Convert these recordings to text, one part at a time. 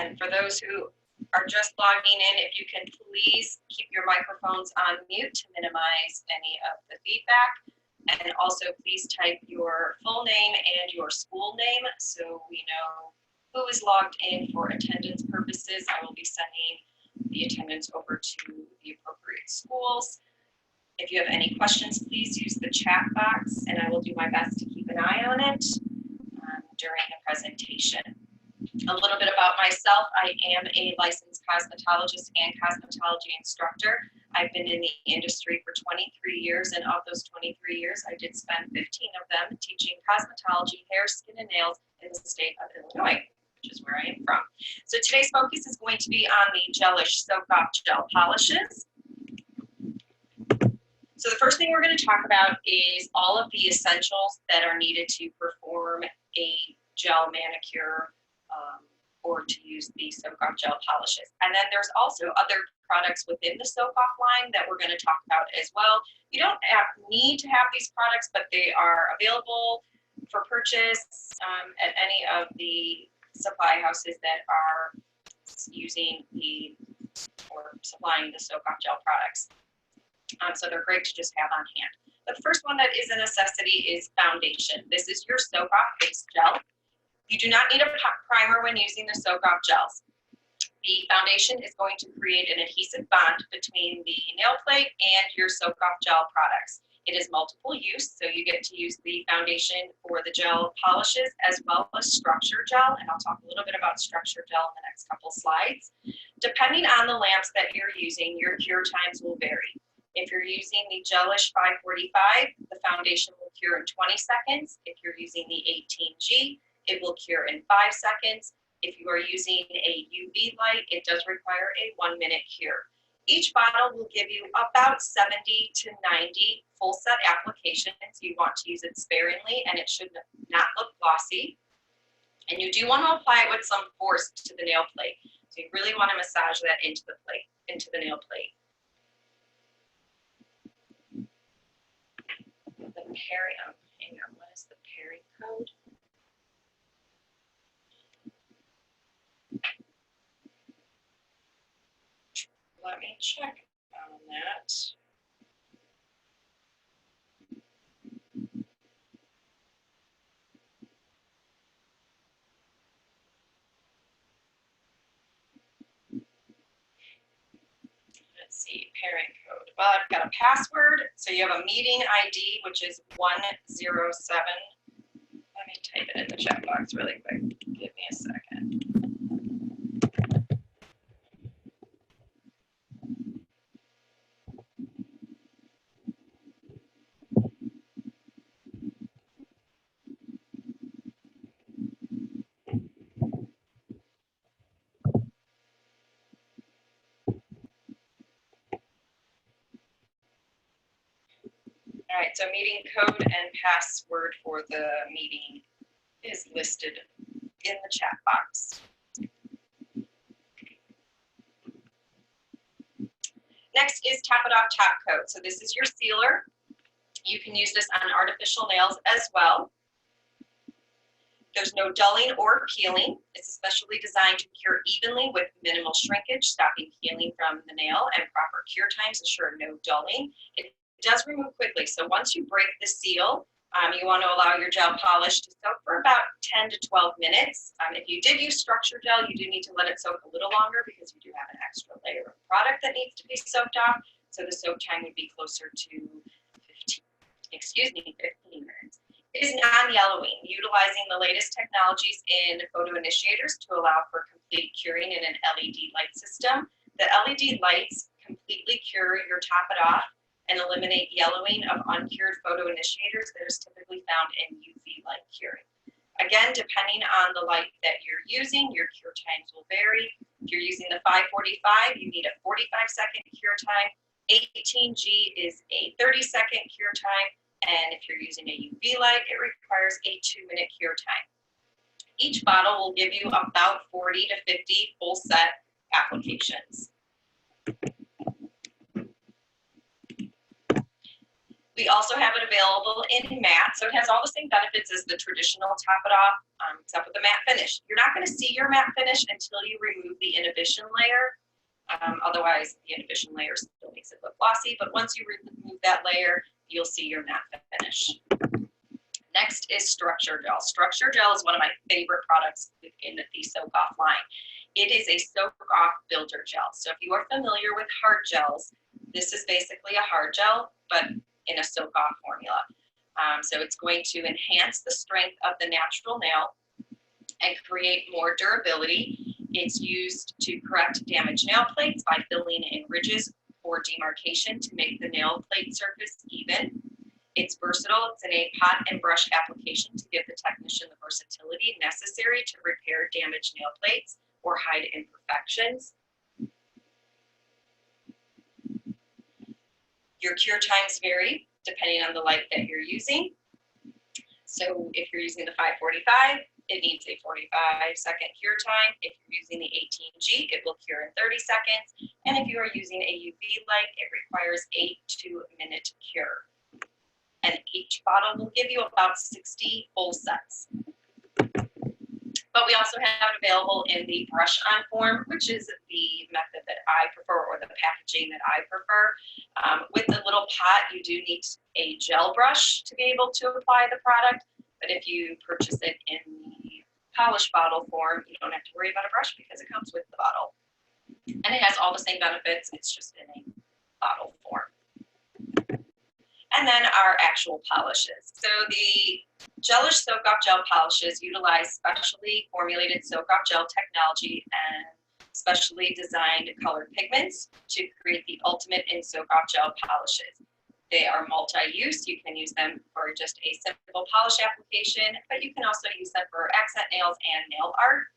And for those who are just logging in, if you can please keep your microphones on mute to minimize any of the feedback. And also please type your full name and your school name so we know who is logged in for attendance purposes. I will be sending the attendance over to the appropriate schools. If you have any questions, please use the chat box and I will do my best to keep an eye on it during the presentation. A little bit about myself. I am a licensed cosmetologist and cosmetology instructor. I've been in the industry for 23 years, and of those 23 years, I did spend 15 of them teaching cosmetology, hair, skin, and nails in the state of Illinois, which is where I am from. So today's focus is going to be on the Gelish Soak-Off Gel Polishes. So the first thing we're going to talk about is all of the essentials that are needed to perform a gel manicure or to use the soak-off gel polishes. And then there's also other products within the soak-off line that we're going to talk about as well. You don't need to have these products, but they are available for purchase at any of the supply houses that are using or supplying the soak-off gel products. So they're great to just have on hand. But the first one that is a necessity is foundation. This is your soak-off base gel. You do not need a primer when using the soak-off gels. The foundation is going to create an adhesive bond between the nail plate and your soak-off gel products. It is multiple use, so you get to use the foundation for the gel polishes as well as structure gel, and I'll talk a little bit about structure gel in the next couple slides. Depending on the lamps that you're using, your cure times will vary. If you're using the Gelish 545, the foundation will cure in 20 seconds. If you're using the 18G, it will cure in 5 seconds. If you are using a UV light, it does require a 1-minute cure. Each bottle will give you about 70 to 90 full set applications. You want to use it sparingly and it should not look glossy. And you do want to apply it with some force to the nail plate. So you really want to massage that into the nail plate. The hang on, what is the pairing code? Let me check on that. Let's see, pairing code. Well, I've got a password. So you have a meeting ID, which is 107. Let me type it in the chat box really quick. Give me a second. All right, so meeting code and password for the meeting is listed in the chat box. Next is Top It Off Top Coat. So this is your sealer. You can use this on artificial nails as well. There's no dulling or peeling. It's especially designed to cure evenly with minimal shrinkage, stopping peeling from the nail, and proper cure times ensure no dulling. It does remove quickly, so once you break the seal, you want to allow your gel polish to soak for about 10 to 12 minutes. If you did use structure gel, you do need to let it soak a little longer because you do have an extra layer of product that needs to be soaked off, so the soak time would be closer to 15 minutes. It is non-yellowing, utilizing the latest technologies in photo initiators to allow for complete curing in an LED light system. The LED lights completely cure your Top It Off and eliminate yellowing of uncured photo initiators that is typically found in UV light curing. Again, depending on the light that you're using, your cure times will vary. If you're using the 545, you need a 45-second cure time. 18G is a 30-second cure time. And if you're using a UV light, it requires a 2-minute cure time. Each bottle will give you about 40 to 50 full set applications. We also have it available in matte, so it has all the same benefits as the traditional Top It Off, except with the matte finish. You're not going to see your matte finish until you remove the inhibition layer. Otherwise, the inhibition layer still makes it look glossy, but once you remove that layer, you'll see your matte finish. Next is Structure Gel. Structure Gel is one of my favorite products within the Soak Off line. It is a Soak Off builder gel. So if you are familiar with hard gels, this is basically a hard gel, but in a Soak Off formula. So it's going to enhance the strength of the natural nail and create more durability. It's used to correct damaged nail plates by filling in ridges or demarcation to make the nail plate surface even. It's versatile. It's in a pot and brush application to give the technician the versatility necessary to repair damaged nail plates or hide imperfections. Your cure times vary depending on the light that you're using. So if you're using the 545, it needs a 45-second cure time. If you're using the 18G, it will cure in 30 seconds. And if you are using a UV light, it requires a 2-minute cure. And each bottle will give you about 60 full sets. But we also have it available in the brush-on form, which is the method that I prefer, or the packaging that I prefer. With the little pot, you do need a gel brush to be able to apply the product. But if you purchase it in the polished bottle form, you don't have to worry about a brush because it comes with the bottle. And it has all the same benefits, it's just in a bottle form. And then our actual polishes. So the Gelish Soak Off Gel polishes utilize specially formulated soak off gel technology and specially designed colored pigments to create the ultimate in soak off gel polishes. They are multi-use. You can use them for just a simple polish application, but you can also use them for accent nails and nail art.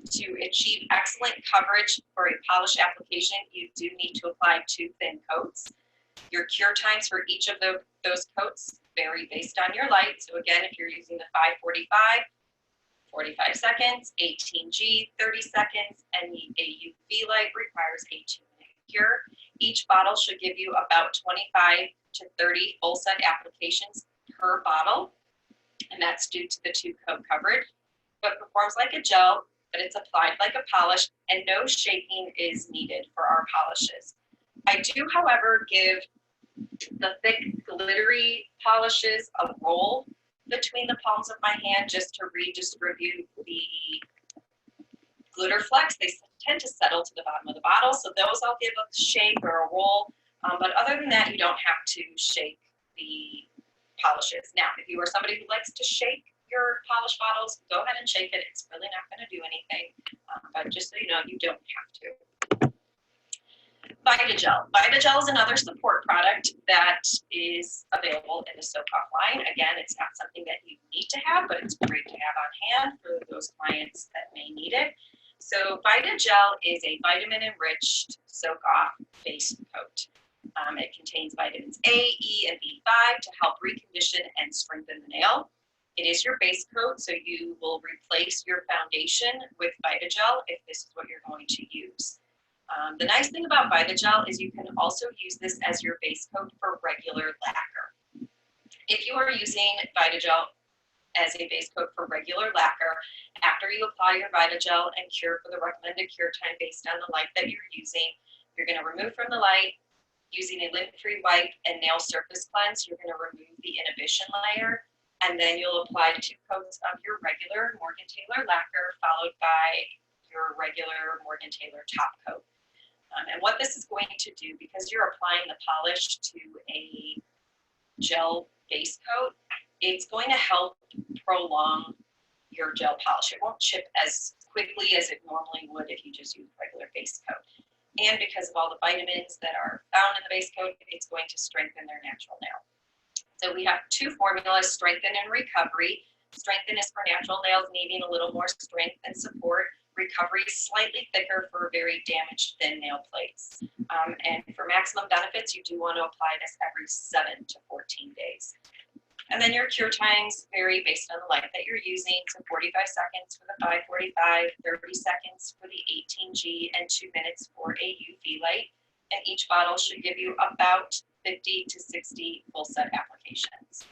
To achieve excellent coverage for a polish application, you do need to apply 2 thin coats. Your cure times for each of those coats vary based on your light. So again, if you're using the 545, 45 seconds, 18G, 30 seconds, and a UV light requires a 2-minute cure. Each bottle should give you about 25 to 30 full set applications per bottle, and that's due to the 2-coat coverage. But it performs like a gel, but it's applied like a polish, and no shaking is needed for our polishes. I do, however, give the thick, glittery polishes a roll between the palms of my hand just to redistribute the glitter flecks. They tend to settle to the bottom of the bottle, so those I'll give a shake or a roll. But other than that, you don't have to shake the polishes. Now, if you are somebody who likes to shake your polish bottles, go ahead and shake it. It's really not going to do anything, but just so you know, you don't have to. Vitagel. Vitagel is another support product that is available in the Soak Off line. Again, it's not something that you need to have, but it's great to have on hand for those clients that may need it. So Vitagel is a vitamin-enriched Soak Off base coat. It contains vitamins A, E, and B5 to help recondition and strengthen the nail. It is your base coat, so you will replace your foundation with Vitagel if this is what you're going to use. The nice thing about Vitagel is you can also use this as your base coat for regular lacquer. If you are using Vitagel as a base coat for regular lacquer, after you apply your Vitagel and cure for the recommended cure time based on the light that you're using, you're going to remove from the light. Using a lint-free wipe and nail surface cleanse, you're going to remove the inhibition layer, and then you'll apply 2 coats of your regular Morgan Taylor lacquer, followed by your regular Morgan Taylor top coat. And what this is going to do, because you're applying the polish to a gel base coat, it's going to help prolong your gel polish. It won't chip as quickly as it normally would if you just use regular base coat. And because of all the vitamins that are found in the base coat, it's going to strengthen their natural nail. So we have 2 formulas, Strengthen and Recovery. Strengthen is for natural nails needing a little more strength and support. Recovery is slightly thicker for very damaged thin nail plates. And for maximum benefits, you do want to apply this every 7 to 14 days. And then your cure times vary based on the light that you're using. So 45 seconds for the 545, 30 seconds for the 18G, and 2 minutes for a UV light. And each bottle should give you about 50 to 60 full set applications.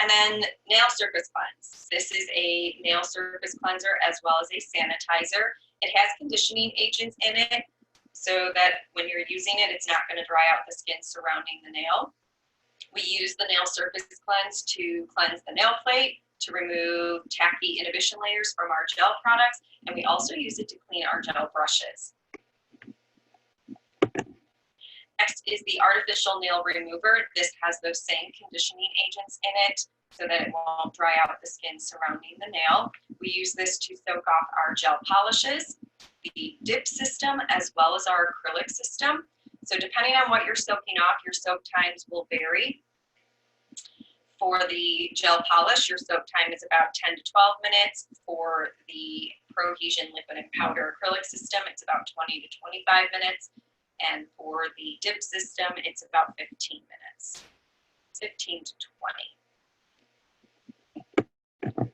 And then nail surface cleanse. This is a nail surface cleanser as well as a sanitizer. It has conditioning agents in it so that when you're using it, it's not going to dry out the skin surrounding the nail. We use the nail surface cleanse to cleanse the nail plate, to remove tacky inhibition layers from our gel products, and we also use it to clean our gel brushes. Next is the artificial nail remover. This has those same conditioning agents in it so that it won't dry out the skin surrounding the nail. We use this to soak off our gel polishes, the dip system, as well as our acrylic system. So depending on what you're soaking off, your soak times will vary. For the gel polish, your soak time is about 10 to 12 minutes. For the Prohesion liquid and powder acrylic system, it's about 20 to 25 minutes. And for the dip system, it's about 15 minutes, 15 to 20.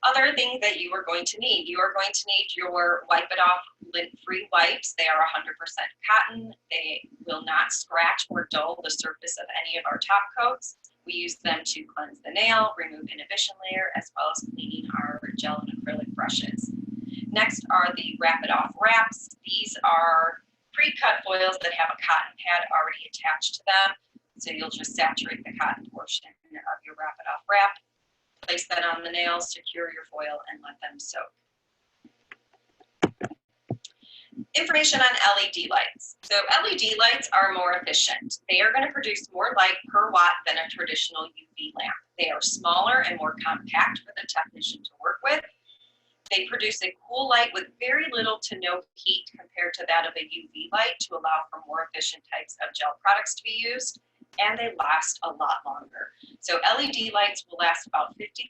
Other things that you are going to need. You are going to need your Wipe It Off lint-free wipes. They are 100% cotton. They will not scratch or dull the surface of any of our top coats. We use them to cleanse the nail, remove inhibition layer, as well as cleaning our gel and acrylic brushes. Next are the Wrap It Off wraps. These are pre-cut foils that have a cotton pad already attached to them. So you'll just saturate the cotton portion of your Wrap It Off wrap, place that on the nails, secure your foil, and let them soak. Information on LED lights. So LED lights are more efficient. They are going to produce more light per watt than a traditional UV lamp. They are smaller and more compact for the technician to work with. They produce a cool light with very little to no heat compared to that of a UV light to allow for more efficient types of gel products to be used, and they last a lot longer. So LED lights will last about 50,000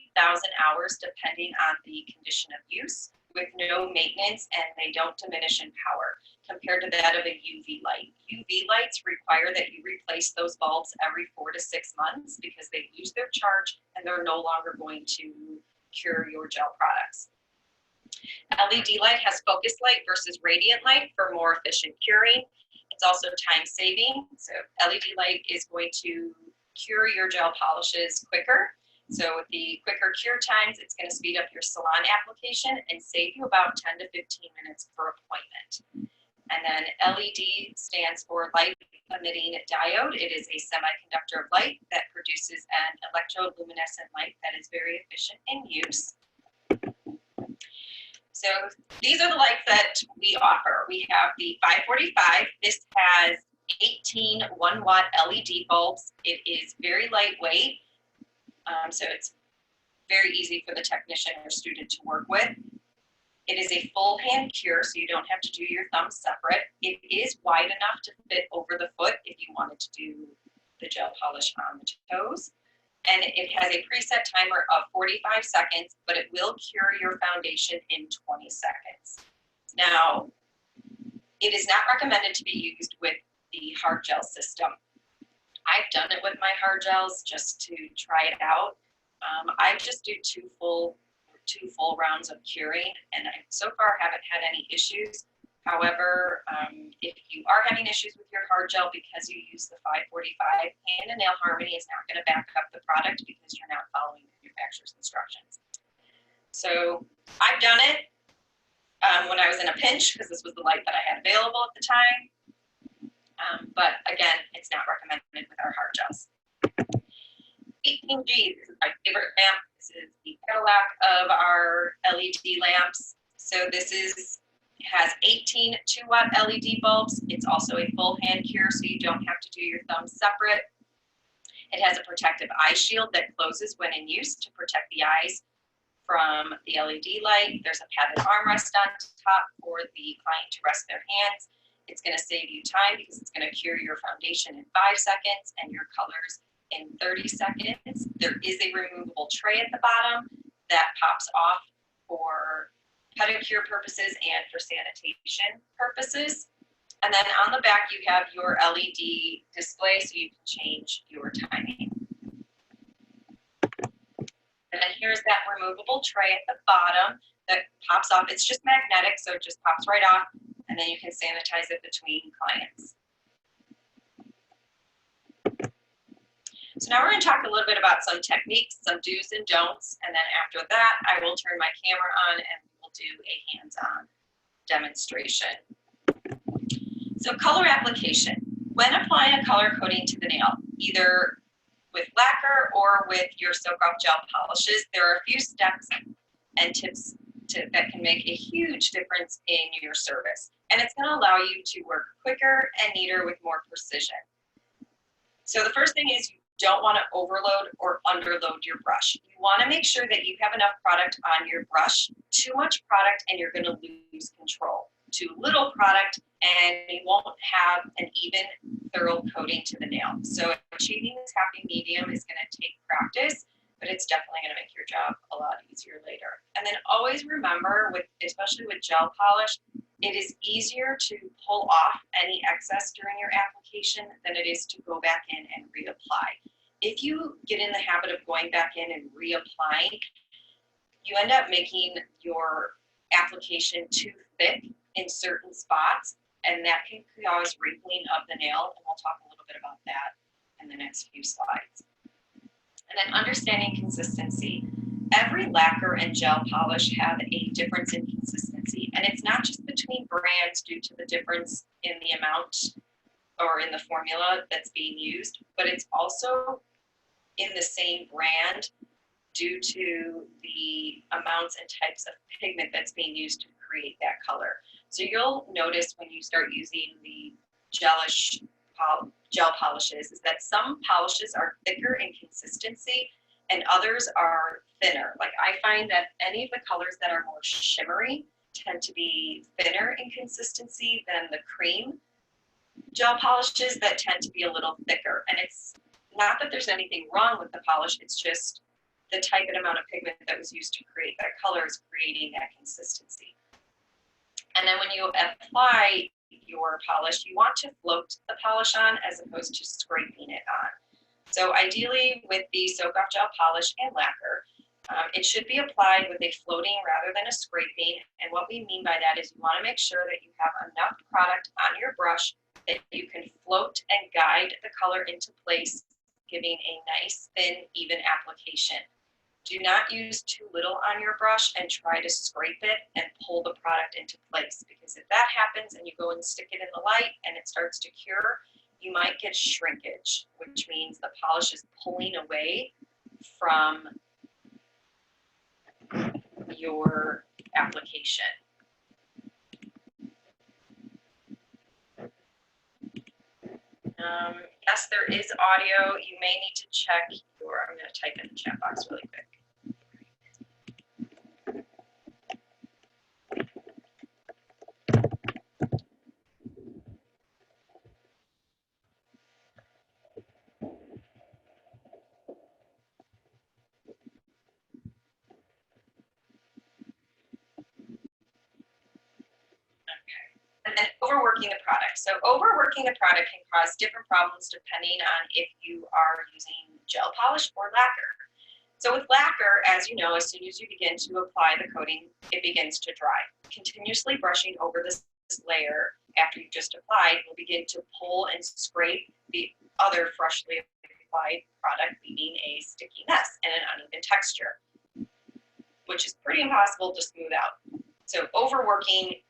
hours depending on the condition of use, with no maintenance, and they don't diminish in power compared to that of a UV light. UV lights require that you replace those bulbs every 4 to 6 months because they lose their charge and they're no longer going to cure your gel products. LED light has focus light versus radiant light for more efficient curing. It's also time saving. So LED light is going to cure your gel polishes quicker. So with the quicker cure times, it's going to speed up your salon application and save you about 10 to 15 minutes per appointment. And then LED stands for light emitting diode. It is a semiconductor of light that produces an electroluminescent light that is very efficient in use. So these are the lights that we offer. We have the 545. This has 18 1-watt LED bulbs. It is very lightweight, so it's very easy for the technician or student to work with. It is a full hand cure, so you don't have to do your thumbs separate. It is wide enough to fit over the foot if you wanted to do the gel polish on the toes. And it has a preset timer of 45 seconds, but it will cure your foundation in 20 seconds. Now, it is not recommended to be used with the hard gel system. I've done it with my hard gels just to try it out. I just do two full rounds of curing, and I so far haven't had any issues. However, if you are having issues with your hard gel because you use the 545, Hand and Nail Harmony is not going to back up the product because you're not following the manufacturer's instructions. So I've done it when I was in a pinch because this was the light that I had available at the time. But again, it's not recommended with our hard gels. 18G, this is my favorite lamp. This is the Cadillac of our LED lamps. So this has 18 2-watt LED bulbs. It's also a full hand cure, so you don't have to do your thumbs separate. It has a protective eye shield that closes when in use to protect the eyes from the LED light. There's a padded armrest on top for the client to rest their hands. It's going to save you time because it's going to cure your foundation in 5 seconds and your colors in 30 seconds. There is a removable tray at the bottom that pops off for pedicure purposes and for sanitation purposes. And then on the back, you have your LED display so you can change your timing. And then here's that removable tray at the bottom that pops off. It's just magnetic, so it just pops right off, and then you can sanitize it between clients. So now we're going to talk a little bit about some techniques, some do's and don'ts, and then after that, I will turn my camera on and we'll do a hands-on demonstration. So color application. When applying a color coating to the nail, either with lacquer or with your soak-off gel polishes, there are a few steps and tips that can make a huge difference in your service. And it's going to allow you to work quicker and neater with more precision. So the first thing is you don't want to overload or underload your brush. You want to make sure that you have enough product on your brush. Too much product and you're going to lose control. Too little product and you won't have an even, thorough coating to the nail. So achieving this happy medium is going to take practice, but it's definitely going to make your job a lot easier later. And then always remember, especially with gel polish, it is easier to pull off any excess during your application than it is to go back in and reapply. If you get in the habit of going back in and reapplying, you end up making your application too thick in certain spots, and that can cause wrinkling of the nail, and we'll talk a little bit about that in the next few slides. And then understanding consistency. Every lacquer and gel polish have a difference in consistency, and it's not just between brands due to the difference in the amount or in the formula that's being used, but it's also in the same brand due to the amounts and types of pigment that's being used to create that color. So you'll notice when you start using the Gelish gel polishes is that some polishes are thicker in consistency and others are thinner. Like I find that any of the colors that are more shimmery tend to be thinner in consistency than the cream gel polishes that tend to be a little thicker. And it's not that there's anything wrong with the polish, it's just the type and amount of pigment that was used to create that color is creating that consistency. And then when you apply your polish, you want to float the polish on as opposed to scraping it on. So ideally with the soak-off gel polish and lacquer, it should be applied with a floating rather than a scraping. And what we mean by that is you want to make sure that you have enough product on your brush that you can float and guide the color into place, giving a nice, thin, even application. Do not use too little on your brush and try to scrape it and pull the product into place, because if that happens and you go and stick it in the light and it starts to cure, you might get shrinkage, which means the polish is pulling away from your application. Yes, there is audio. You may need to check your, I'm going to type in the chat box really quick. And then overworking the product. So overworking the product can cause different problems depending on if you are using gel polish or lacquer. So with lacquer, as you know, as soon as you begin to apply the coating, it begins to dry. Continuously brushing over this layer after you've just applied will begin to pull and scrape the other freshly applied product, leaving a sticky mess and an uneven texture, which is pretty impossible to smooth out. So overworking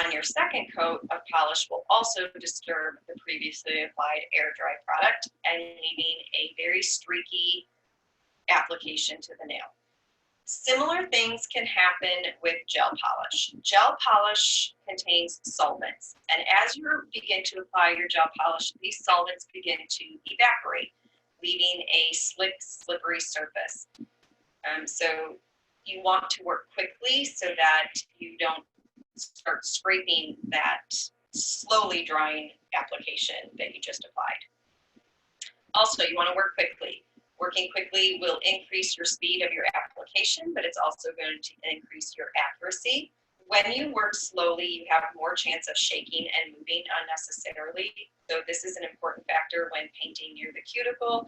on your second coat of polish will also disturb the previously applied air dry product and leaving a very streaky application to the nail. Similar things can happen with gel polish. Gel polish contains solvents, and as you begin to apply your gel polish, these solvents begin to evaporate, leaving a slick, slippery surface. So you want to work quickly so that you don't start scraping that slowly drying application that you just applied. Also, you want to work quickly. Working quickly will increase your speed of your application, but it's also going to increase your accuracy. When you work slowly, you have more chance of shaking and moving unnecessarily. So this is an important factor when painting near the cuticle,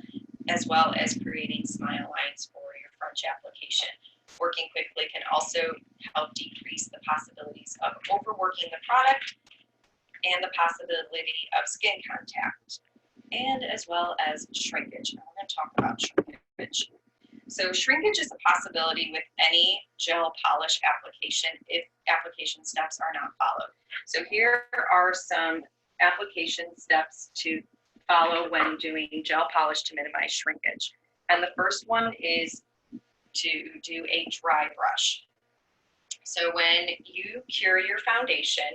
as well as creating smile lines for your French application. Working quickly can also help decrease the possibilities of overworking the product and the possibility of skin contact. and as well as shrinkage. And we're going to talk about shrinkage. So shrinkage is a possibility with any gel polish application if application steps are not followed. So here are some application steps to follow when doing gel polish to minimize shrinkage. And the first one is to do a dry brush. So when you cure your foundation,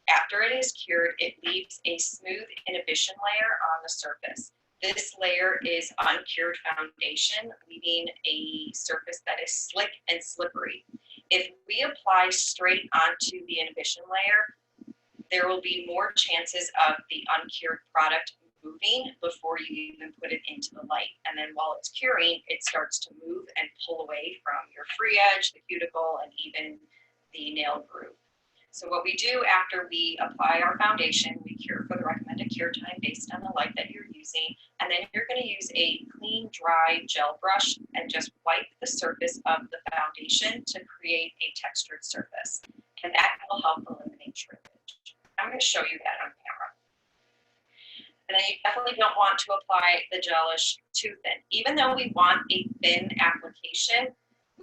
after it is cured, it leaves a smooth inhibition layer on the surface. This layer is uncured foundation, leaving a surface that is slick and slippery. If we apply straight onto the inhibition layer, there will be more chances of the uncured product moving before you even put it into the light. And then while it's curing, it starts to move and pull away from your free edge, the cuticle, and even the nail groove. So what we do after we apply our foundation, we cure for the recommended cure time based on the light that you're using, and then you're going to use a clean, dry gel brush and just wipe the surface of the foundation to create a textured surface, and that will help eliminate shrinkage. I'm going to show you that on camera. And then you definitely don't want to apply the Gelish too thin. Even though we want a thin application,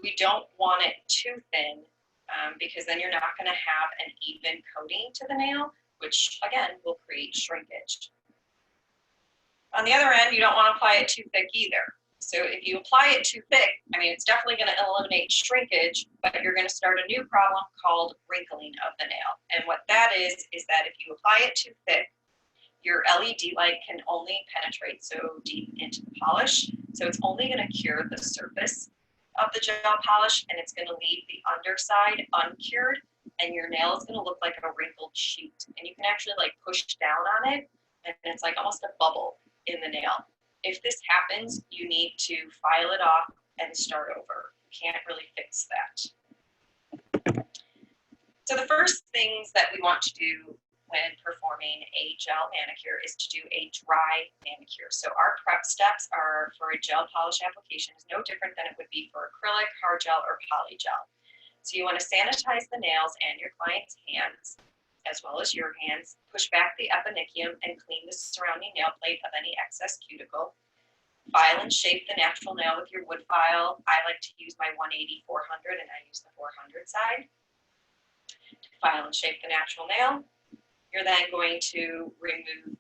we don't want it too thin because then you're not going to have an even coating to the nail, which again will create shrinkage. On the other end, you don't want to apply it too thick either. So if you apply it too thick, I mean, it's definitely going to eliminate shrinkage, but you're going to start a new problem called wrinkling of the nail. And what that is that if you apply it too thick, your LED light can only penetrate so deep into the polish. So it's only going to cure the surface of the gel polish, and it's going to leave the underside uncured, and your nail is going to look like a wrinkled sheet. And you can actually like push down on it, and it's like almost a bubble in the nail. If this happens, you need to file it off and start over. You can't really fix that. So the first things that we want to do when performing a gel manicure is to do a dry manicure. So our prep steps are for a gel polish application is no different than it would be for acrylic, hard gel, or poly gel. So you want to sanitize the nails and your client's hands, as well as your hands. Push back the eponychium and clean the surrounding nail plate of any excess cuticle. File and shape the natural nail with your wood file. I like to use my 180-400, and I use the 400 side. File and shape the natural nail. You're then going to remove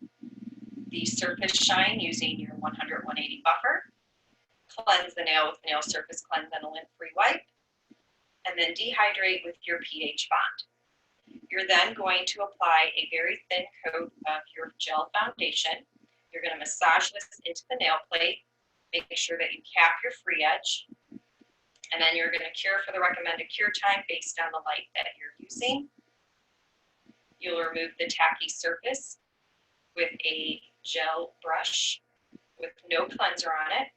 the surface shine using your 100-180 buffer. Cleanse the nail with nail surface cleanse and a lint-free wipe. And then dehydrate with your pH bond. You're then going to apply a very thin coat of your gel foundation. You're going to massage this into the nail plate. Make sure that you cap your free edge. And then you're going to cure for the recommended cure time based on the light that you're using. You'll remove the tacky surface with a gel brush with no cleanser on it.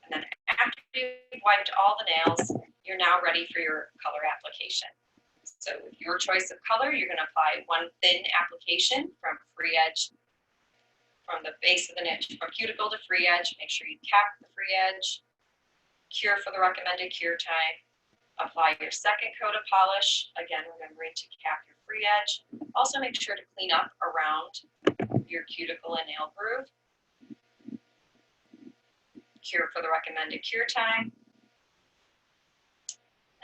And then after you've wiped all the nails, you're now ready for your color application. So with your choice of color, you're going to apply one thin application from free edge, from the base of the nail, from cuticle to free edge. Make sure you cap the free edge. Cure for the recommended cure time. Apply your second coat of polish, again remembering to cap your free edge. Also make sure to clean up around your cuticle and nail groove. Cure for the recommended cure time.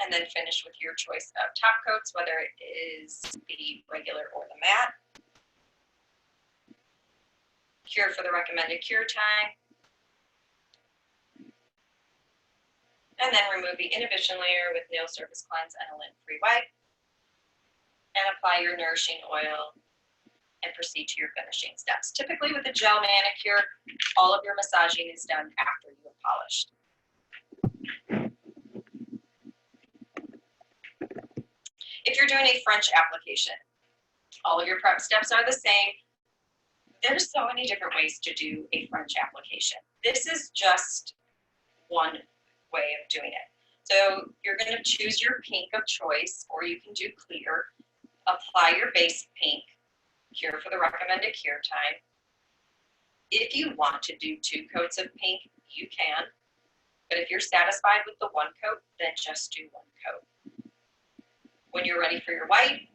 And then finish with your choice of top coats, whether it is the regular or the matte. Cure for the recommended cure time. And then remove the inhibition layer with nail surface cleanse and a lint-free wipe. And apply your nourishing oil and proceed to your finishing steps. Typically with a gel manicure, all of your massaging is done after you have polished. If you're doing a French application, all of your prep steps are the same. There's so many different ways to do a French application. This is just one way of doing it. So you're going to choose your pink of choice, or you can do clear. Apply your base pink, cure for the recommended cure time. If you want to do 2 coats of pink, you can. But if you're satisfied with the 1 coat, then just do 1 coat. When you're ready for your white,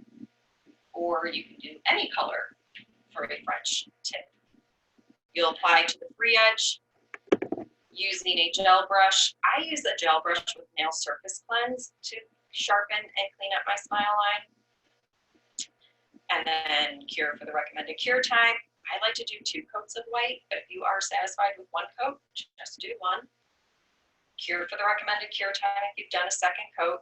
or you can do any color for a French tip. You'll apply to the free edge using a gel brush. I use a gel brush with nail surface cleanse to sharpen and clean up my smile line. And then cure for the recommended cure time. I like to do 2 coats of white, but if you are satisfied with 1 coat, just do 1. Cure for the recommended cure time if you've done a 2nd coat.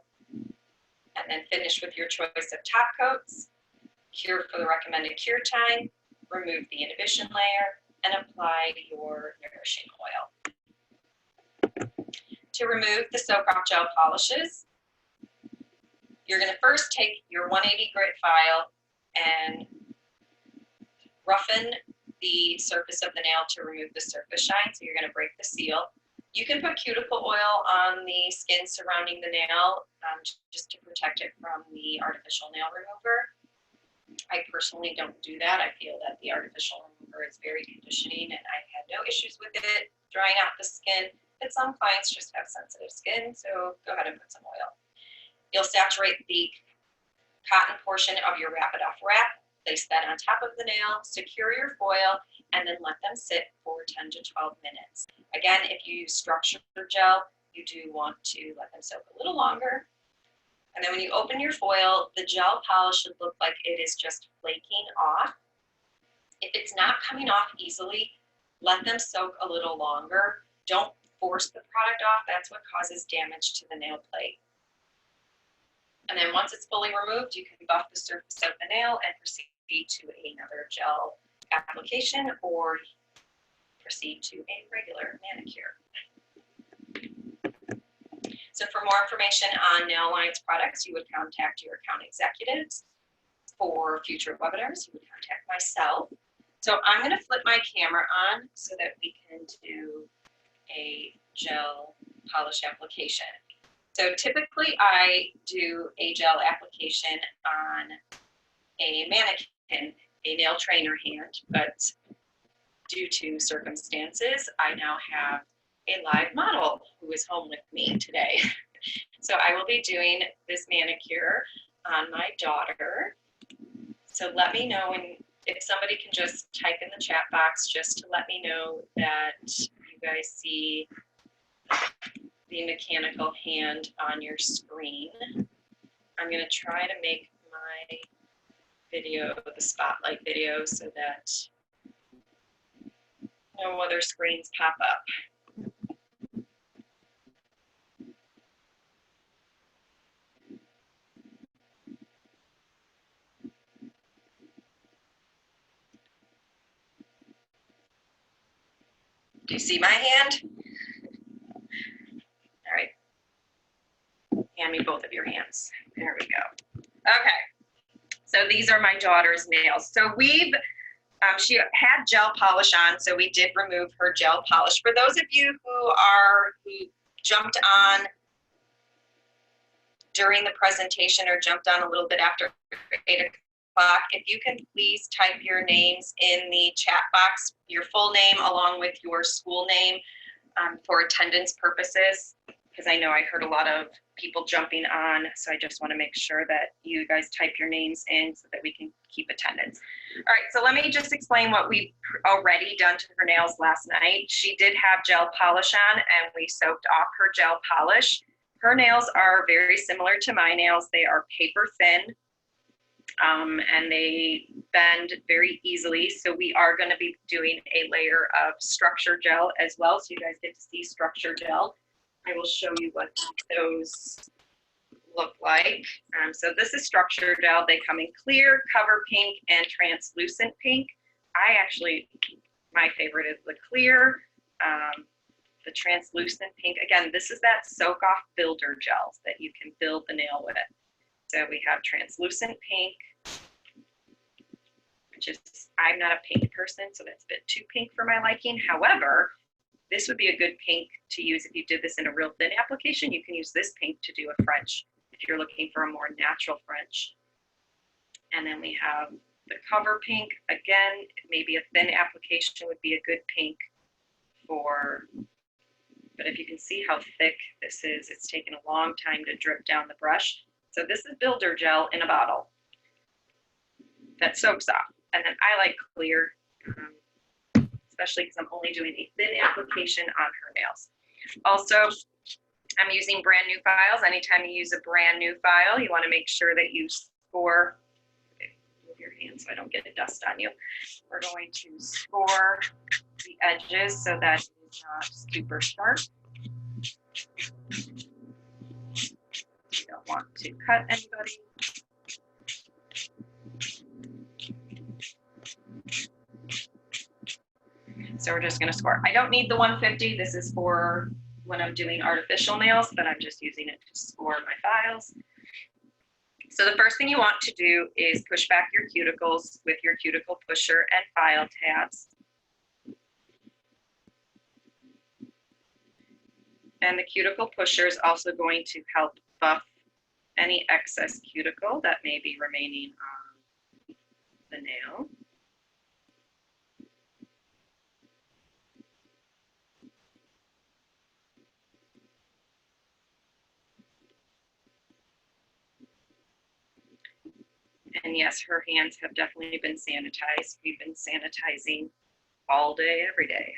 And then finish with your choice of top coats. Cure for the recommended cure time. Remove the inhibition layer and apply your nourishing oil. To remove the soak-off gel polishes, you're going to first take your 180 grit file and roughen the surface of the nail to remove the surface shine. So you're going to break the seal. You can put cuticle oil on the skin surrounding the nail just to protect it from the artificial nail remover. I personally don't do that. I feel that the artificial remover is very conditioning and I had no issues with it drying out the skin. But some clients just have sensitive skin, so go ahead and put some oil. You'll saturate the cotton portion of your Wrap It Off wrap, place that on top of the nail, secure your foil, and then let them sit for 10 to 12 minutes. Again, if you use structured gel, you do want to let them soak a little longer. And then when you open your foil, the gel polish should look like it is just flaking off. If it's not coming off easily, let them soak a little longer. Don't force the product off. That's what causes damage to the nail plate. And then once it's fully removed, you can buff the surface of the nail and proceed to another gel application or proceed to a regular manicure. So for more information on Nail Alliance products, you would contact your account executives. For future webinars, you would contact myself. So I'm going to flip my camera on so that we can do a gel polish application. So typically I do a gel application on a mannequin, a nail trainer hand, but due to circumstances, I now have a live model who is home with me today. So I will be doing this manicure on my daughter. So let me know if somebody can just type in the chat box just to let me know that you guys see the mechanical hand on your screen. I'm going to try to make my video the spotlight video so that no other screens pop up. Do you see my hand? All right. Hand me both of your hands. There we go. Okay. So these are my daughter's nails. So she had gel polish on, so we did remove her gel polish. For those of you who jumped on during the presentation or jumped on a little bit after 8 o'clock, if you can please type your names in the chat box, your full name along with your school name for attendance purposes, because I know I heard a lot of people jumping on, so I just want to make sure that you guys type your names in so that we can keep attendance. All right, so let me just explain what we've already done to her nails last night. She did have gel polish on, and we soaked off her gel polish. Her nails are very similar to my nails. They are paper thin, and they bend very easily. So we are going to be doing a layer of structure gel as well, so you guys get to see structure gel. I will show you what those look like. So this is structure gel. They come in clear, cover pink, and translucent pink. My favorite is the clear, the translucent pink. Again, this is that soak-off builder gels that you can build the nail with. So we have translucent pink, which is, I'm not a pink person, so that's a bit too pink for my liking. However, this would be a good pink to use if you did this in a real thin application. You can use this pink to do a French if you're looking for a more natural French. And then we have the cover pink. Again, maybe a thin application would be a good pink for, but if you can see how thick this is, it's taken a long time to drip down the brush. So this is builder gel in a bottle that soaks off. And then I like clear. especially because I'm only doing a thin application on her nails. Also, I'm using brand new files. Anytime you use a brand new file, you want to make sure that you score, move your hand so I don't get dust on you. We're going to score the edges so that it is not super sharp. You don't want to cut anybody. So we're just going to score. I don't need the 150. This is for when I'm doing artificial nails, but I'm just using it to score my files. So the first thing you want to do is push back your cuticles with your cuticle pusher and file tabs. And the cuticle pusher is also going to help buff any excess cuticle that may be remaining on the nail. And yes, her hands have definitely been sanitized. We've been sanitizing all day, every day.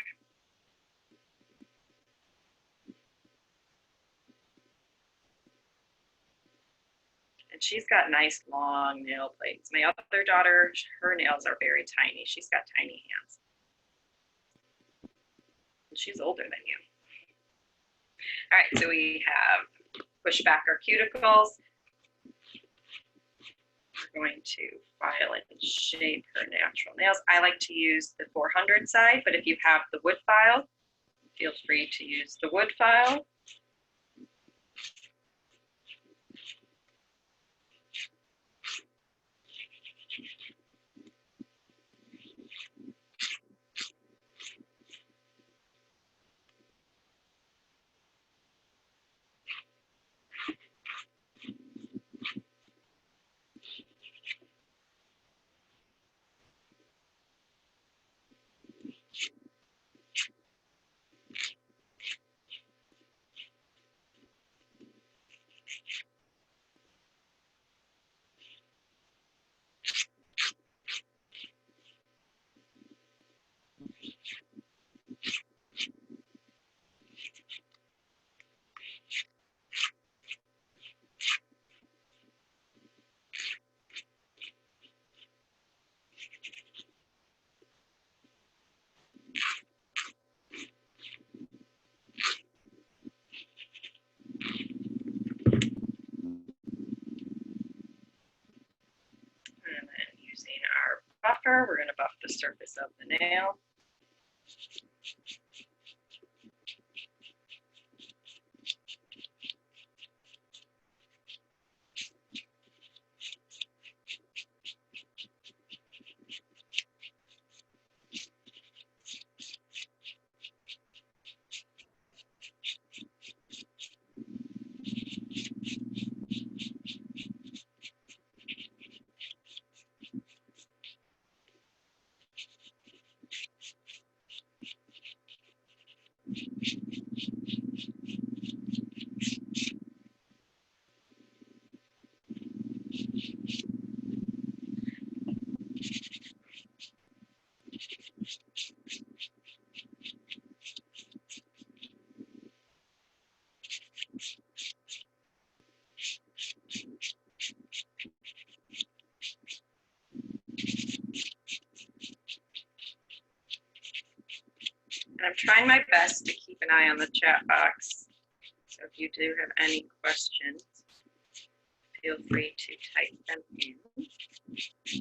And she's got nice long nail plates. My other daughter, her nails are very tiny. She's got tiny hands. And she's older than you. All right, so we have pushed back our cuticles. We're going to file and shape her natural nails. I like to use the 400 side, but if you have the wood file, feel free to use the wood file. And then using our buffer, we're going to buff the surface of the nail. And I'm trying my best to keep an eye on the chat box. So if you do have any questions, feel free to type them in.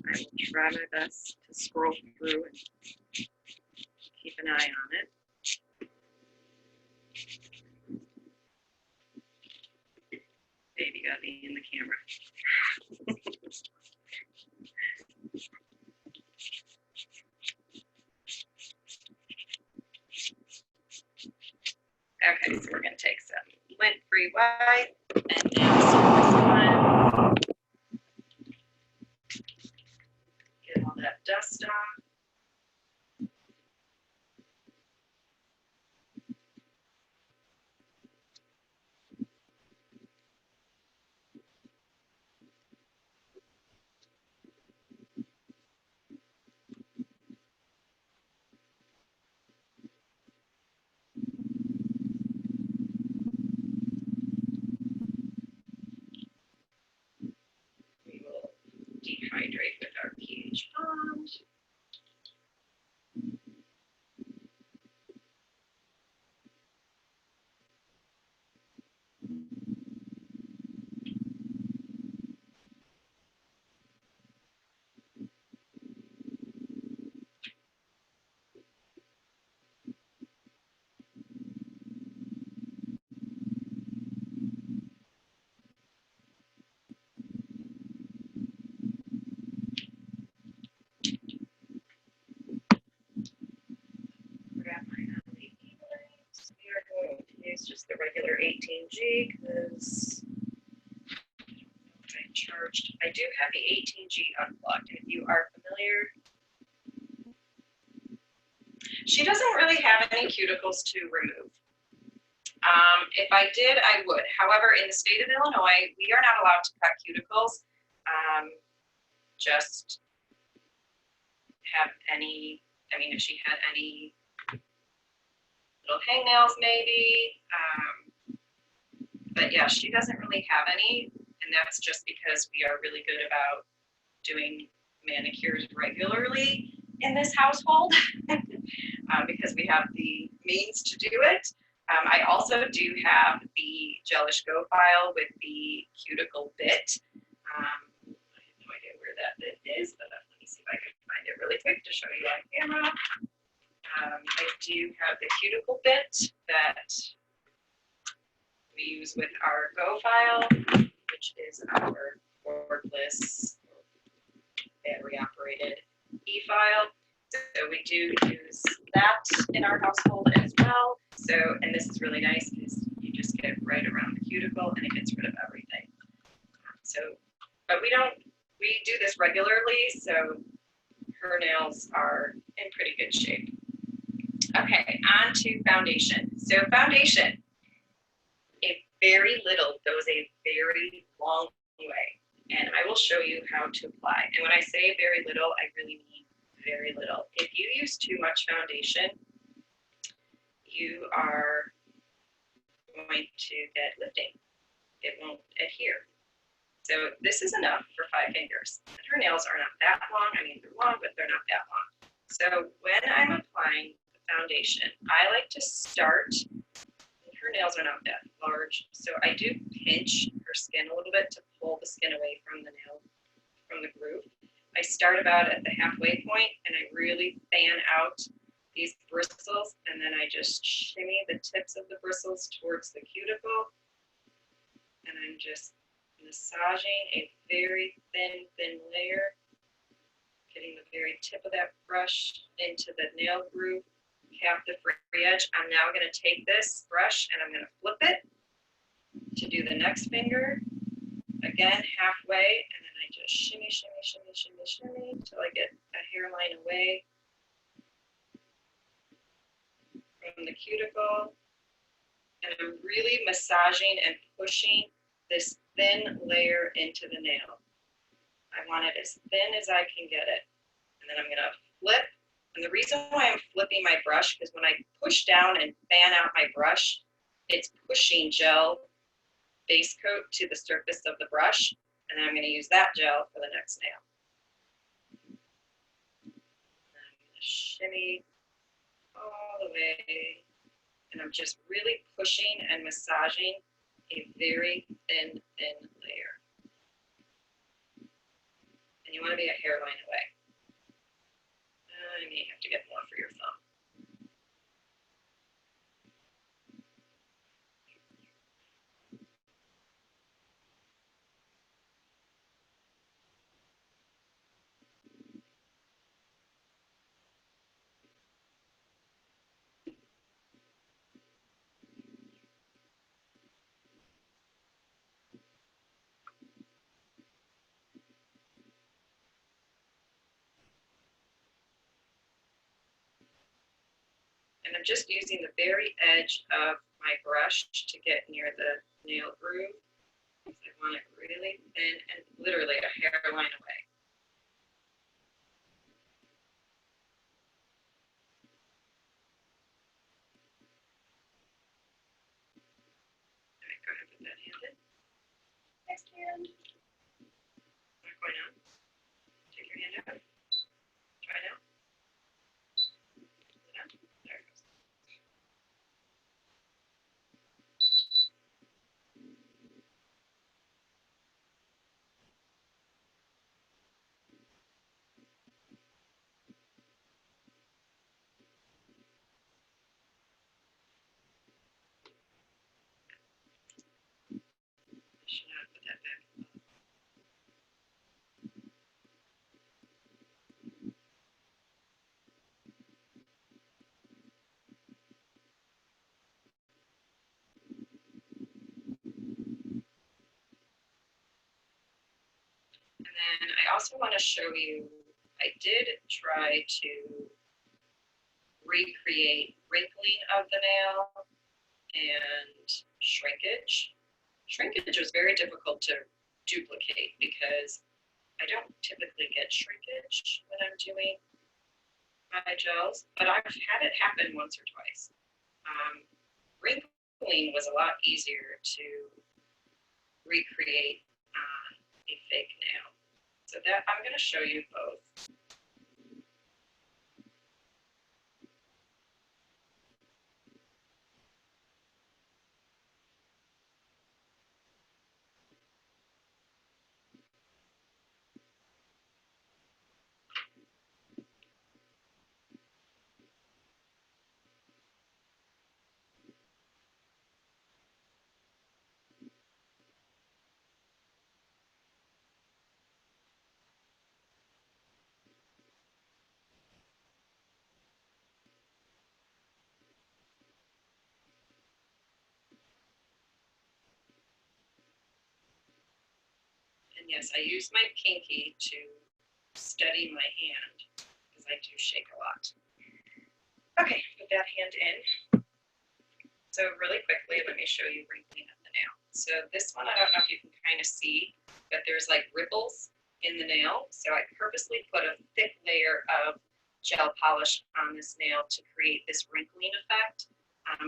I will try my best to scroll through and keep an eye on it. Baby got me in the camera. Okay, so we're going to take some lint-free white and then surface one. Get all that dust off. dehydrate with our pH bond. Grab my LED lights. We are going to use just the regular 18G because I charged. I do have the 18G unplugged. If you are familiar, she doesn't really have any cuticles to remove. If I did, I would. However, in the state of Illinois, we are not allowed to cut cuticles. Just have any, I mean, if she had any little hangnails maybe, but yeah, she doesn't really have any, and that's just because we are really good about doing manicures regularly in this household because we have the means to do it. I also do have the Gelish Go file with the cuticle bit. I have no idea where that bit is, but let me see if I can find it really quick to show you on camera. I do have the cuticle bit that we use with our Go file, which is our cordless battery operated e-file. So we do use that in our household as well. So, and this is really nice because you just get it right around the cuticle and it gets rid of everything. So, but we do this regularly, so her nails are in pretty good shape. Okay, on to foundation. So foundation, a very little goes a very long way. And I will show you how to apply. And when I say very little, I really mean very little. If you use too much foundation, you are going to get lifting. It won't adhere. So this is enough for 5 fingers. And her nails are not that long. I mean, they're long, but they're not that long. So when I'm applying the foundation, I like to start, and her nails are not that large, so I do pinch her skin a little bit to pull the skin away from the nail, from the groove. I start about at the halfway point and I really fan out these bristles, and then I just shimmy the tips of the bristles towards the cuticle, and I'm just massaging a very thin layer, getting the very tip of that brush into the nail groove, cap the free edge. I'm now going to take this brush and I'm going to flip it to do the next finger, again halfway, and then I just shimmy until I get a hairline away from the cuticle. And I'm really massaging and pushing this thin layer into the nail. I want it as thin as I can get it. And then I'm going to flip. And the reason why I'm flipping my brush, because when I push down and fan out my brush, it's pushing gel base coat to the surface of the brush. And then I'm going to use that gel for the next nail. And I'm going to shimmy all the way. And I'm just really pushing and massaging a very thin layer. And you want to be a hairline away. You may have to get more for your thumb. And I'm just using the very edge of my brush to get near the nail groove. I want it really thin and literally a hairline away. All right, go ahead and put that hand in. Next hand. Not going on. should not put that back. And then I also want to show you, I did try to recreate wrinkling of the nail and shrinkage. Shrinkage was very difficult to duplicate because I don't typically get shrinkage when I'm doing my gels, but I've had it happen once or twice. Wrinkling was a lot easier to recreate on a fake nail. So that I'm going to show you both. And yes, I use my pinky to steady my hand because I do shake a lot. Okay, put that hand in. So really quickly, let me show you wrinkling of the nail. So this one, I don't know if you can kind of see, but there's like ripples in the nail. So I purposely put a thick layer of gel polish on this nail to create this wrinkling effect.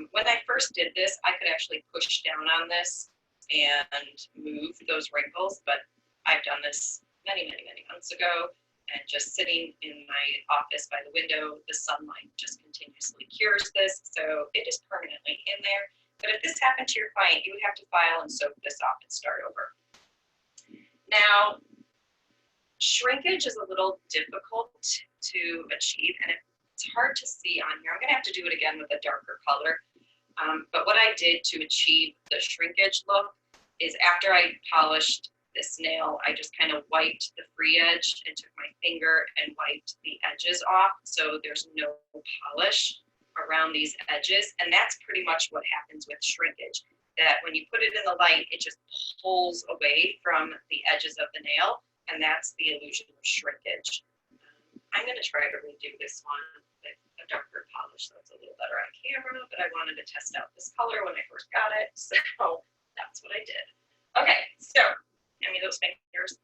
When I first did this, I could actually push down on this and move those wrinkles, but I've done this many, many, many months ago, and just sitting in my office by the window, the sunlight just continuously cures this, so it is permanently in there. But if this happened to your client, you would have to file and soak this off and start over. Now, shrinkage is a little difficult to achieve, and it's hard to see on here. I'm going to have to do it again with a darker color. But what I did to achieve the shrinkage look is after I polished this nail, I just kind of wiped the free edge and took my finger and wiped the edges off so there's no polish around these edges. And that's pretty much what happens with shrinkage, that when you put it in the light, it just pulls away from the edges of the nail, and that's the illusion of shrinkage. I'm going to try to redo this one with a darker polish so it's a little better on camera, but I wanted to test out this color when I first got it, so that's what I did. Okay, so hand me those fingers.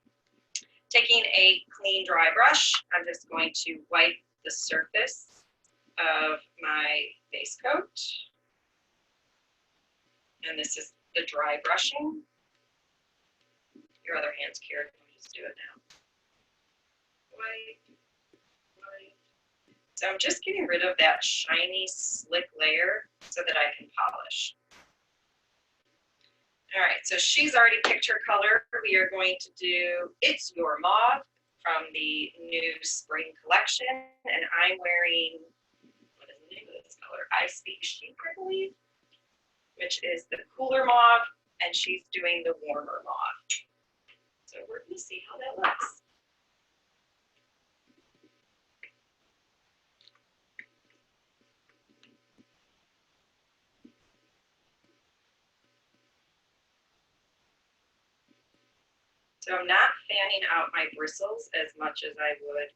Taking a clean dry brush, I'm just going to wipe the surface of my base coat. And this is the dry brushing. Your other hand's cured, let me just do it now. Wipe, wipe. So I'm just getting rid of that shiny, slick layer so that I can polish. All right, so she's already picked her color. We are going to do It's Your Mauve from the new spring collection. And I'm wearing, what is the name of this color? I Speak Chic, I believe, which is the cooler mauve, and she's doing the warmer mauve. So we're going to see how that looks. So I'm not fanning out my bristles as much as I would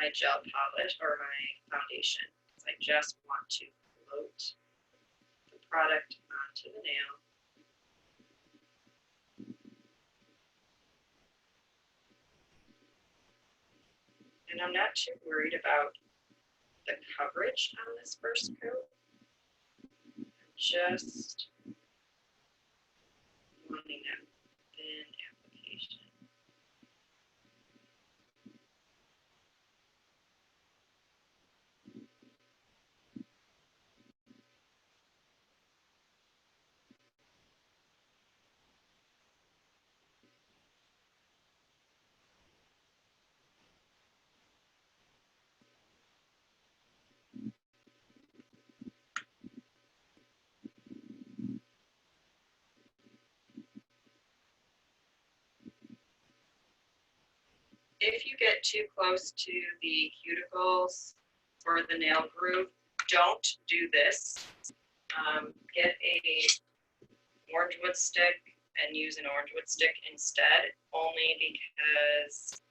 my gel polish or my foundation, because I just want to float the product onto the nail. And I'm not too worried about the coverage on this first coat. Just wanting that thin application. If you get too close to the cuticles or the nail groove, don't do this. Get a orange wood stick and use an orange wood stick instead, only because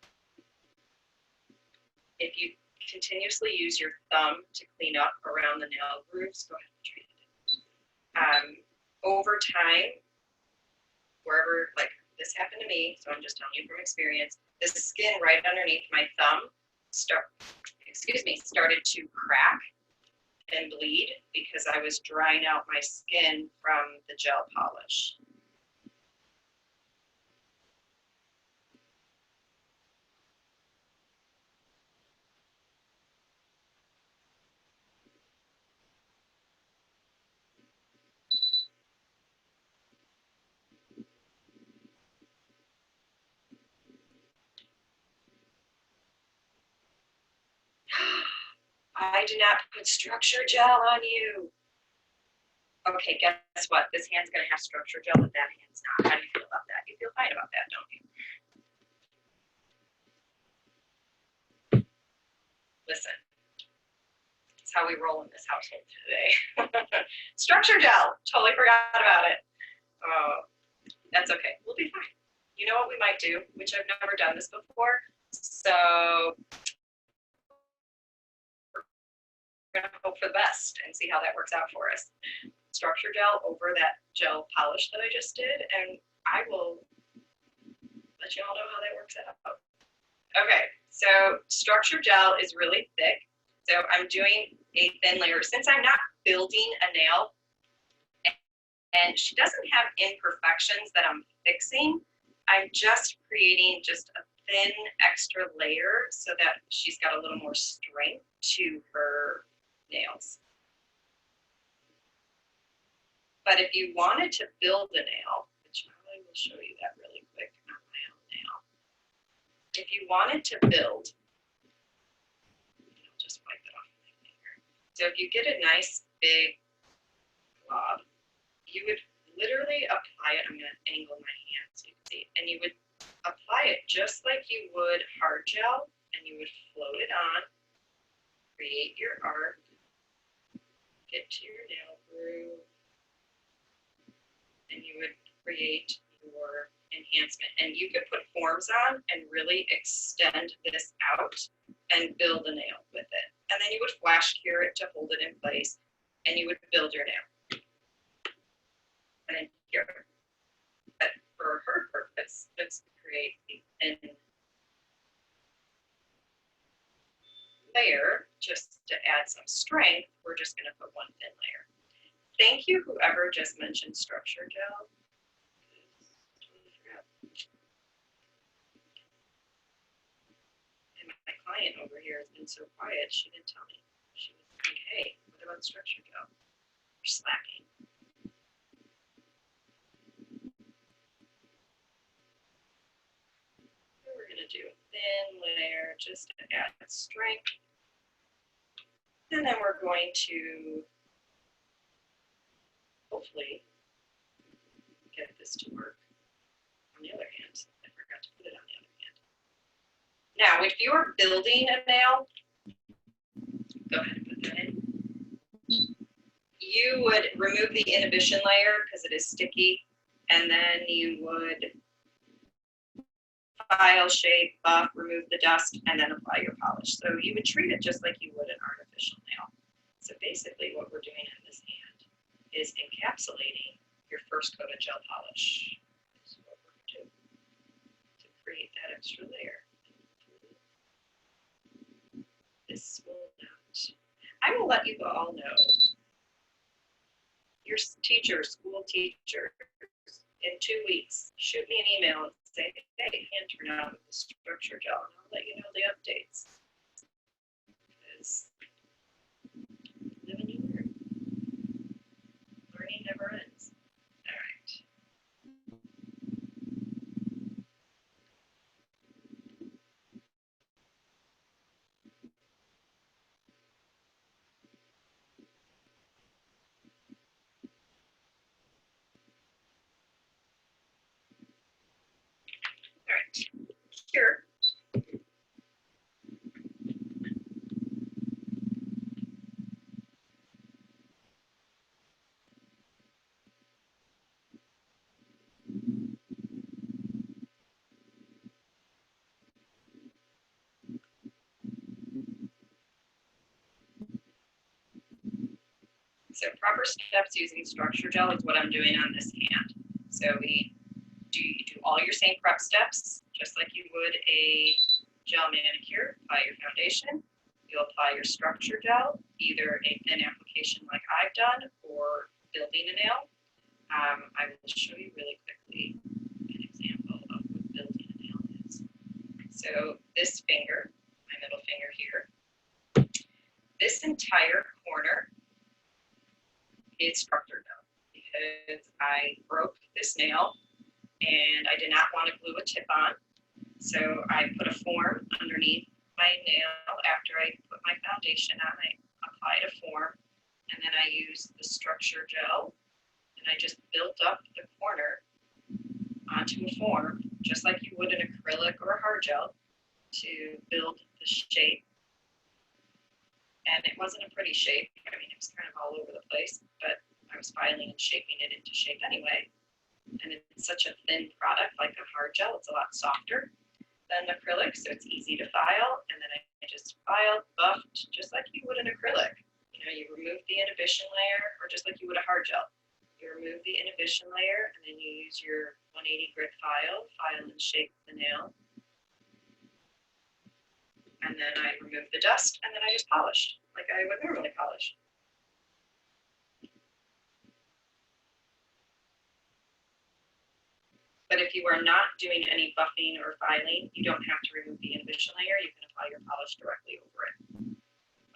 if you continuously use your thumb to clean up around the nail grooves, go ahead and treat it. Over time, wherever, like this happened to me, so I'm just telling you from experience, the skin right underneath my thumb started to crack and bleed because I was drying out my skin from the gel polish. I do not put structure gel on you. Okay, guess what? This hand's gonna have structure gel, but that hand's not. How do you feel about that? You feel fine about that, don't you? Listen, that's how we roll in this household today. Structure gel, totally forgot about it. That's okay, we'll be fine. You know what we might do, which I've never done this before, so we're gonna hope for the best and see how that works out for us. Structure gel over that gel polish that I just did, and I will let you all know how that works out. Okay, so structure gel is really thick, so I'm doing a thin layer. Since I'm not building a nail, and she doesn't have imperfections that I'm fixing, I'm just creating just a thin extra layer so that she's got a little more strength to her nails. But if you wanted to build a nail, which I will show you that really quick on my own nail. If you wanted to build, I'll just wipe it off my finger. So if you get a nice big glob, you would literally apply it. I'm going to angle my hand so you can see. And you would apply it just like you would hard gel, and you would float it on, create your arc, get to your nail groove, and you would create your enhancement. And you could put forms on and really extend this out and build a nail with it. And then you would flash cure it to hold it in place, and you would build your nail. And here, but for her purpose, it's to create a thin layer just to add some strength. We're just going to put one thin layer. Thank you, whoever just mentioned structure gel. And my client over here has been so quiet, she didn't tell me. She was like, hey, what about structure gel? You're slacking. We're going to do a thin layer just to add strength. And then we're going to hopefully get this to work on the other hand. I forgot to put it on the other hand. Now, if you're building a nail, go ahead and put that in. You would remove the inhibition layer because it is sticky, and then you would file, shape, buff, remove the dust, and then apply your polish. So you would treat it just like you would an artificial nail. So basically what we're doing in this hand is encapsulating your first coat of gel polish. This is what we're going to do to create that extra layer. This will not. I will let you all know, your teachers, school teachers, in 2 weeks, shoot me an email and say, hey, hand turn out with the structure gel, and I'll let you know the updates. Because live and you learn. Learning never ends. All right. All right. Here, So proper steps using structure gel is what I'm doing on this hand. So you do all your same prep steps, just like you would a gel manicure. Apply your foundation. You'll apply your structure gel, either an application like I've done or building a nail. I will show you really quickly an example of what building a nail is. So this finger, my middle finger here, this entire corner is structure gel because I broke this nail and I did not want to glue a tip on. So I put a form underneath my nail after I put my foundation on. I applied a form and then I used the structure gel and I just built up the corner onto a form just like you would an acrylic or a hard gel to build the shape. And it wasn't a pretty shape. I mean, it was kind of all over the place, but I was filing and shaping it into shape anyway. And it's such a thin product, like a hard gel. It's a lot softer than acrylic, so it's easy to file. And then I just filed, buffed, just like you would an acrylic. You know, you remove the inhibition layer, or just like you would a hard gel. You remove the inhibition layer, and then you use your 180 grit file and shape the nail. And then I removed the dust, and then I just polished, like I would normally polish. But if you are not doing any buffing or filing, you don't have to remove the inhibition layer. You can apply your polish directly over it,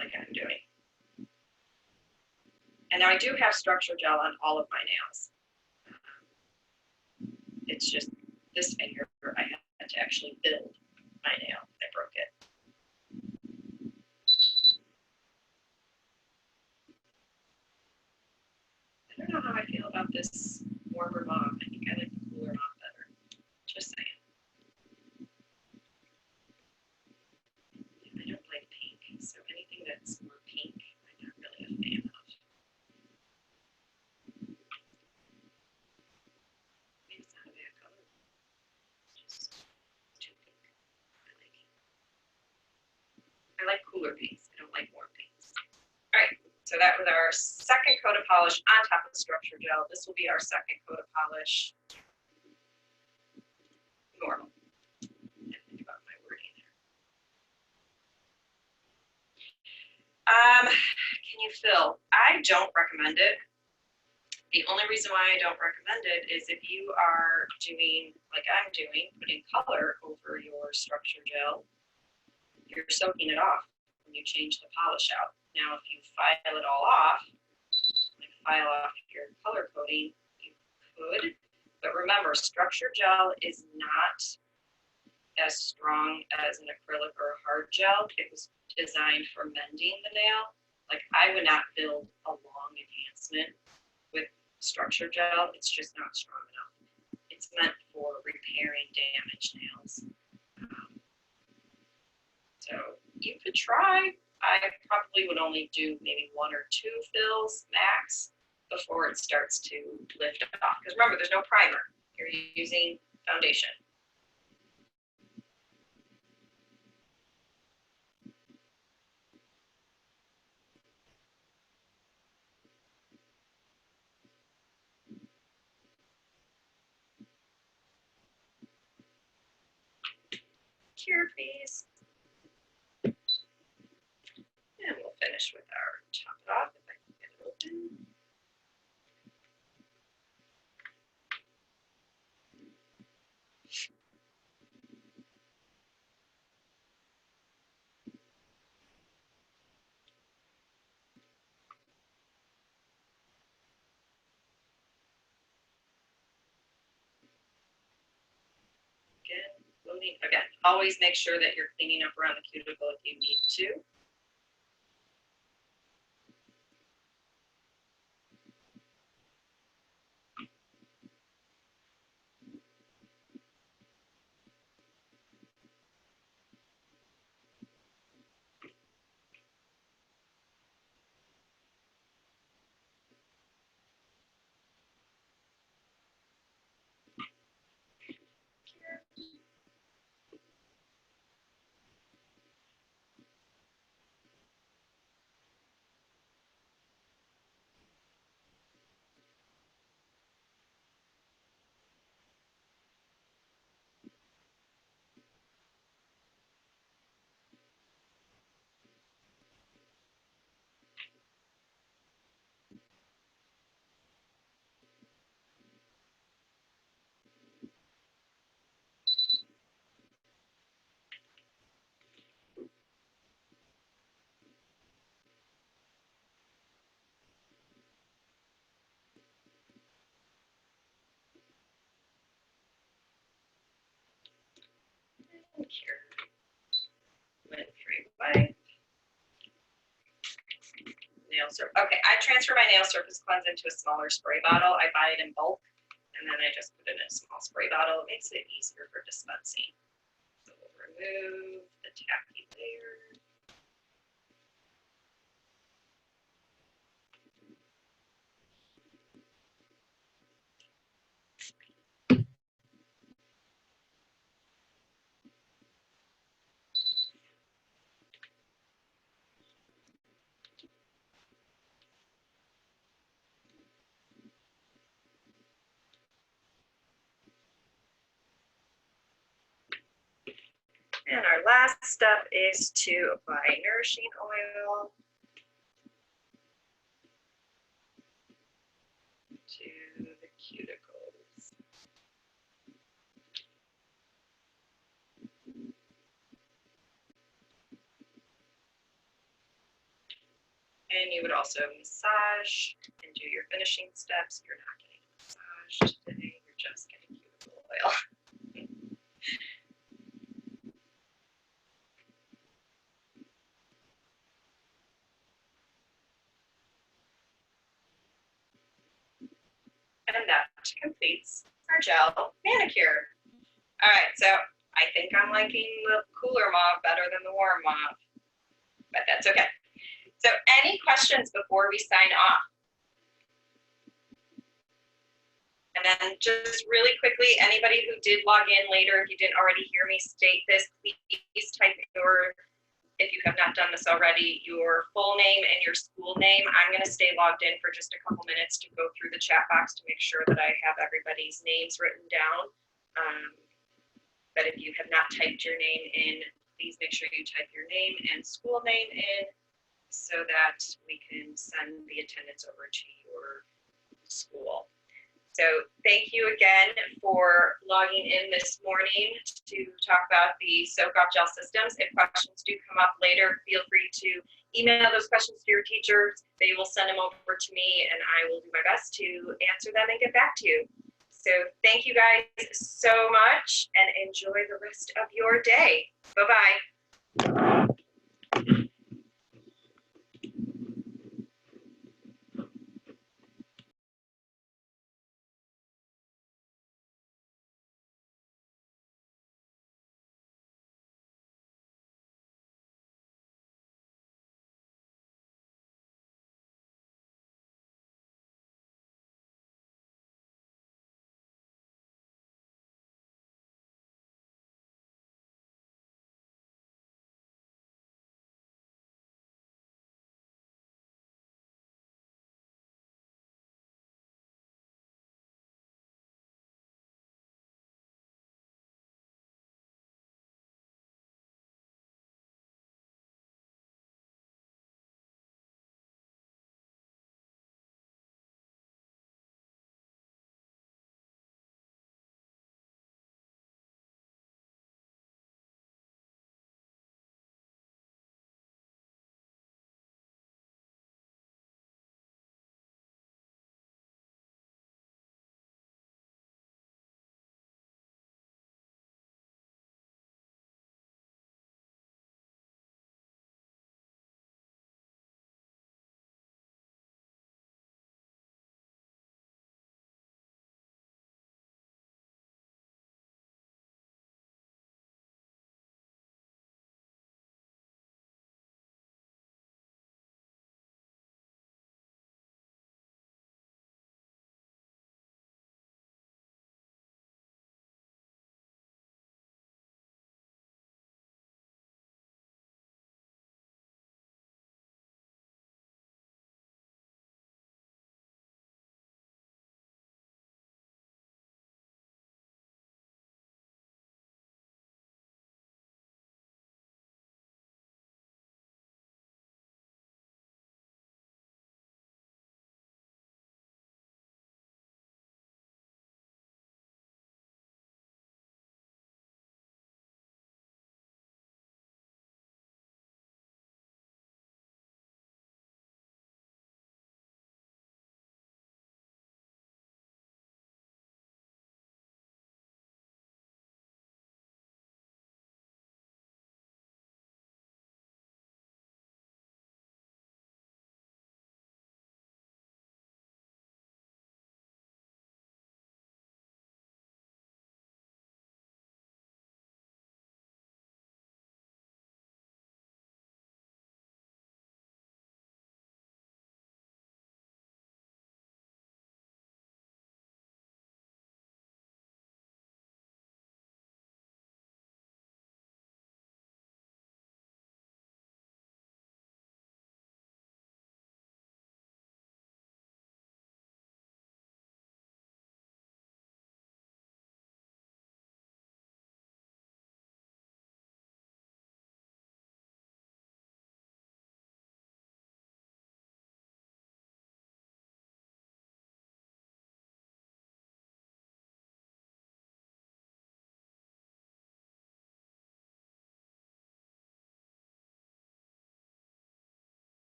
like I'm doing. And now I do have structure gel on all of my nails. It's just this finger, I had to actually build my nail. I broke it. I don't know how I feel about this warmer mauve. I think I like the cooler mauve better. Just saying. I don't like pink, so anything that's more pink, I'm not really a fan of. Maybe it's not a bad color. It's just too pink. I like cooler pinks. I don't like warm pinks. All right. So that was our second coat of polish on top of the structure gel. This will be our second coat of polish. Normal. I think about my wording there. Can you fill? I don't recommend it. The only reason why I don't recommend it is if you are doing, like I'm doing, putting color over your structure gel, you're soaking it off when you change the polish out. Now, if you file it all off, like file off your color coating, you could. But remember, structure gel is not as strong as an acrylic or a hard gel. It was designed for mending the nail. Like I would not build a long enhancement with structure gel. It's just not strong enough. It's meant for repairing damaged nails. So you could try. I probably would only do maybe 1 or 2 fills max before it starts to lift off. Because remember, there's no primer. You're using foundation. Cure, please. And we'll finish with our top it off if I can get it open. Again, always make sure that you're cleaning up around the cuticle if you need to. Manicure. Lint-free wipe. Nail surface. Okay, I transfer my nail surface cleanse into a smaller spray bottle. I buy it in bulk, and then I just put it in a small spray bottle. It makes it easier for dispensing. So we'll remove the tacky layer. And our last step is to apply nourishing oil to the cuticles. And you would also massage and do your finishing steps. You're not getting a massage today, you're just getting cuticle oil. And that completes our gel manicure. All right, so I think I'm liking the cooler mauve better than the warm mauve, but that's okay. So any questions before we sign off? And then just really quickly, anybody who did log in later, if you didn't already hear me state this, please type your, if you have not done this already, your full name and your school name. I'm going to stay logged in for just a couple minutes to go through the chat box to make sure that I have everybody's names written down. But if you have not typed your name in, please make sure you type your name and school name in so that we can send the attendance over to your school. So thank you again for logging in this morning to talk about the soak off gel systems. If questions do come up later, feel free to email those questions to your teachers. They will send them over to me and I will do my best to answer them and get back to you. So thank you guys so much and enjoy the rest of your day. Bye-bye.